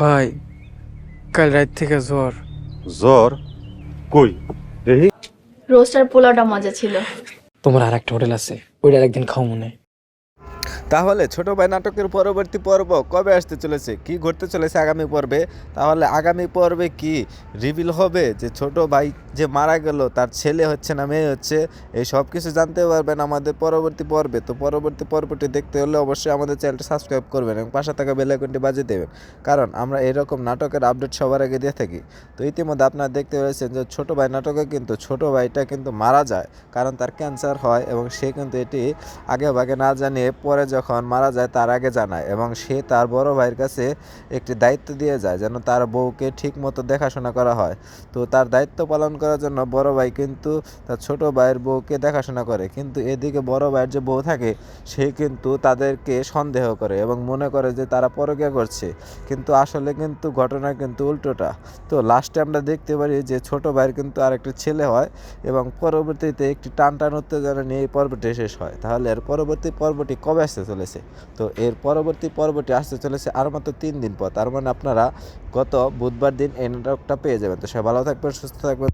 ভাই, কাল রাত থেকে জ্বর। জ্বর? কই দেখি। রোস্ট আর পোলাওটা মজা ছিল। তোমার আর একটা হোটেল আছে, ওইটার একদিন খাও মনে। তাহলে ছোট ভাই নাটকের পরবর্তী পর্ব কবে আসতে চলেছে, কি ঘটতে চলেছে আগামী পর্বে? তাহলে আগামী পর্বে কি রিভিল হবে যে ছোট ভাই যে মারা গেল তার ছেলে হচ্ছে না মেয়ে হচ্ছে? এই সব কিছু জানতে পারবেন আমাদের পরবর্তী পর্বে। তো পরবর্তী পর্বটি দেখতে হলে অবশ্যই আমাদের চ্যানেলটি সাবস্ক্রাইব করবেন এবং পাশে থাকা বেল আইকনটি বাজিয়ে দেবেন, কারণ আমরা এরকম নাটকের আপডেট সবার আগে দিয়ে থাকি। তো ইতিমধ্যে আপনারা দেখতে পেয়েছেন যে ছোট ভাই নাটকে কিন্তু ছোট ভাইটা কিন্তু মারা যায়, কারণ তার ক্যান্সার হয় এবং সে কিন্তু এটি আগে ভাগে না জানিয়ে পরে যখন মারা যায় তার আগে জানায়, এবং সে তার বড় ভাইয়ের কাছে একটি দায়িত্ব দিয়ে যায় যেন তার বউকে ঠিক মতো দেখাশোনা করা হয়। তো তার দায়িত্ব পালন করার জন্য বড় ভাই কিন্তু তার ছোট ভাইয়ের বউকে দেখাশোনা করে, কিন্তু এদিকে বড় ভাইয়ের যে বউ থাকে সে কিন্তু তাদেরকে সন্দেহ করে এবং মনে করে যে তারা পরকীয়া করছে, কিন্তু আসলে কিন্তু ঘটনা কিন্তু উল্টোটা। তো লাস্টে আমরা দেখতে পারি যে ছোট ভাইয়ের কিন্তু আরেকটি ছেলে হয় এবং পরবর্তীতে একটি টান উত্তেজনা নিয়ে এই পর্বটি শেষ হয়। তাহলে এর পরবর্তী পর্বটি কবে আসতে চলেছে? তো এর পরবর্তী পর্বটি আসতে চলেছে আর মাত্র 3 দিন পর। তার মানে আপনারা গত বুধবার দিন এই নাটকটা পেয়ে যাবেন। তো সবাই ভালো থাকবেন, সুস্থ থাকবেন।